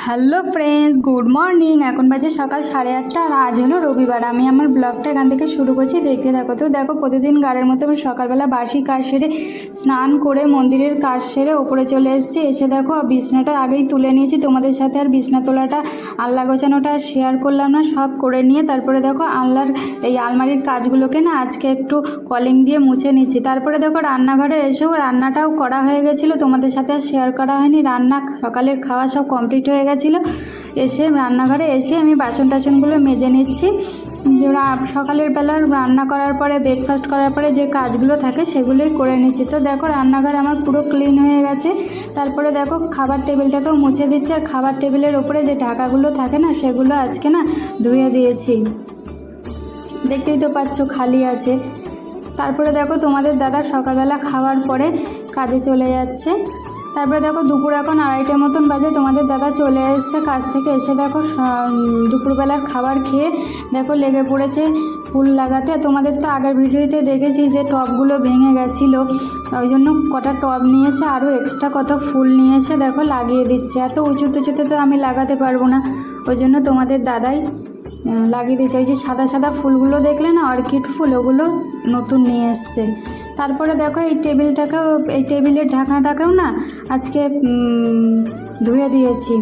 Hello friends, good morning. এখন বাজে সকাল 8:30 আর আজ হলো রবিবার। আমি আমার ব্লগটা এখান থেকে শুরু করছি, দেখতে থাকো। তো দেখো, প্রতিদিন গাড়ির মতো আমি সকালবেলা বাসি কাজ সেরে স্নান করে মন্দিরের কাজ সেরে ওপরে চলে এসেছি। এসে দেখো বিছনাটা আগেই তুলে নিয়েছি। তোমাদের সাথে আর বিছনা তোলাটা, আলনা গোছানোটা আর শেয়ার করলাম না। সব করে নিয়ে তারপরে দেখো এই আলমারির কাজগুলোকে না আজকে একটু কলিং দিয়ে মুছে নিচ্ছি। তারপরে দেখো রান্নাঘরে এসেও রান্নাটাও করা হয়ে গেছিলো, তোমাদের সাথে আর শেয়ার করা হয়নি। রান্না সকালের খাওয়া সব কমপ্লিট হয়ে গেছিলো। এসে রান্নাঘরে এসে আমি বাসন টাসনগুলো মেজে নিচ্ছি। সকালের বেলার রান্না করার পরে, ব্রেকফাস্ট করার পরে যে কাজগুলো থাকে সেগুলোই করে নিচ্ছি। তো দেখো রান্নাঘর আমার পুরো ক্লিন হয়ে গেছে। তারপরে দেখো খাবার টেবিলটাকেও মুছে দিচ্ছি। আর খাবার টেবিলের ওপরে যে ঢাকাগুলো থাকে না, সেগুলো আজকে না ধুয়ে দিয়েছি। দেখতেই তো পাচ্ছ খালি আছে। তারপরে দেখো তোমাদের দাদা সকালবেলা খাওয়ার পরে কাজে চলে যাচ্ছে। তারপরে দেখো দুপুর এখন 2:30 মতন বাজে, তোমাদের দাদা চলে এসছে কাজ থেকে। এসে দেখো দুপুরবেলার খাবার খেয়ে দেখো লেগে পড়েছে ফুল লাগাতে। তোমাদের তো আগের ভিডিওতে দেখেছি যে টবগুলো ভেঙে গেছিলো, ওই জন্য কটা টব নিয়ে এসে আরও এক্সট্রা কত ফুল নিয়ে এসে দেখো লাগিয়ে দিচ্ছে। এত উঁচুতে তো আমি লাগাতে পারবো না, ওই জন্য তোমাদের দাদাই লাগিয়ে দিচ্ছে। ওই যে সাদা সাদা ফুলগুলো দেখলে না, অর্কিড ফুল, ওগুলো নতুন নিয়ে এসছে। তারপরে দেখো এই টেবিলের ঢাকনাটাকেও না আজকে ধুয়ে দিয়েছি,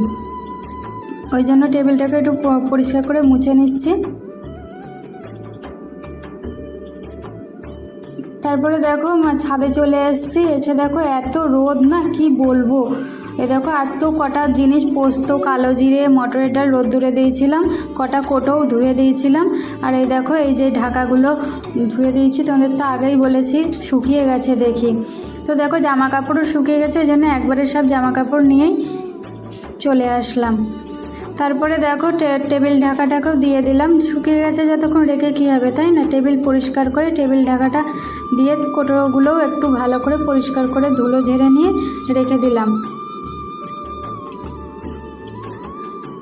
ওই জন্য টেবিলটাকে একটু পরিষ্কার করে মুছে নিচ্ছি। তারপরে দেখো ছাদে চলে এসেছি। এসে দেখো এত রোদ না, কি বলবো। এ দেখো আজকেও কটা জিনিস, পোস্ত, কালো জিরে, মটরের ডাল রোদ্দুরে দিয়েছিলাম, কটা কোটোও ধুয়ে দিয়েছিলাম। আর এই দেখো এই যে ঢাকাগুলো ধুয়ে দিয়েছি, তোমাদের তো আগেই বলেছি শুকিয়ে গেছে দেখি। তো দেখো জামা কাপড়ও শুকিয়ে গেছে, ওই জন্য একবারে সব জামা কাপড় নিয়েই চলে আসলাম। তারপরে দেখো টেবিল ঢাকাটাকেও দিয়ে দিলাম। শুকিয়ে গেছে যতক্ষণ রেখে কী হবে, তাই না? টেবিল পরিষ্কার করে টেবিল ঢাকাটা দিয়ে কোটোগুলোও একটু ভালো করে পরিষ্কার করে ধুলো ঝেড়ে নিয়ে রেখে দিলাম।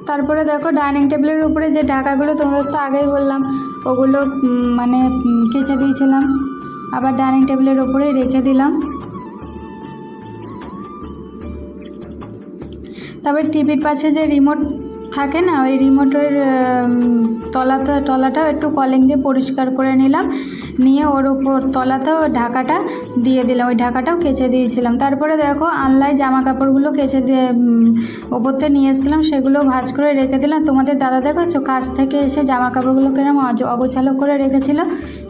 তারপরে দেখো ডাইনিং টেবিলের উপরে যে ঢাকাগুলো, তোমাদের তো আগেই বললাম, ওগুলো কেচে দিয়েছিলাম, আবার ডাইনিং টেবিলের উপরেই রেখে দিলাম। তারপর টিভির পাশে যে রিমোট থাকে না, ওই রিমোটের তলাটাও একটু কলিং দিয়ে পরিষ্কার করে নিলাম, নিয়ে ওর উপর তলাতেও ঢাকাটা দিয়ে দিলাম, ওই ঢাকাটাও কেচে দিয়েছিলাম। তারপরে দেখো আনলায় জামা কাপড়গুলো কেচে দিয়ে ওপরতে নিয়ে এসেছিলাম, সেগুলো ভাঁজ করে রেখে দিলাম। তোমাদের দাদা দেখেছো কাজ থেকে এসে জামা কাপড়গুলো কিরম অগোছালো করে রেখেছিলো,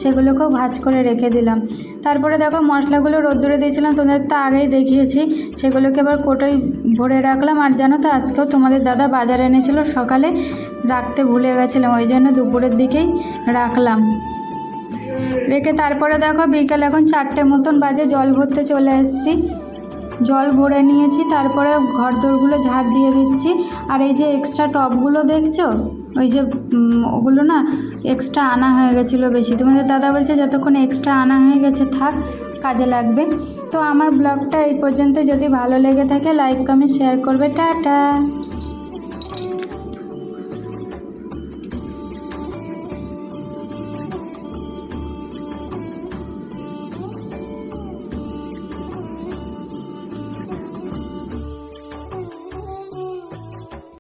সেগুলোকেও ভাঁজ করে রেখে দিলাম। তারপরে দেখো মশলাগুলো রোদ্দুরে দিয়েছিলাম, তোমাদের তো আগেই দেখিয়েছি, সেগুলোকে আবার কোটোয় ভরে রাখলাম। আর জানো তো আজকেও তোমাদের দাদা বাজারে এনেছিল, সকালে রাখতে ভুলে গেছিলাম, ওই জন্য দুপুরের দিকেই রাখলাম। রেখে তারপরে দেখো বিকেল এখন 4টে মতন বাজে, জল ভরতে চলে এসেছি। জল ভরে নিয়েছি, তারপরে ঘর দোরগুলো ঝাড় দিয়ে দিচ্ছি। আর এই যে এক্সট্রা টবগুলো দেখছো, ওই যে ওগুলো না এক্সট্রা আনা হয়ে গেছিলো বেশি। তোমাদের দাদা বলছে যতক্ষণ এক্সট্রা আনা হয়ে গেছে থাক, কাজে লাগবে। তো আমার ব্লগটা এই পর্যন্ত। যদি ভালো লেগে থাকে লাইক কমেন্ট শেয়ার করবে। টাটা।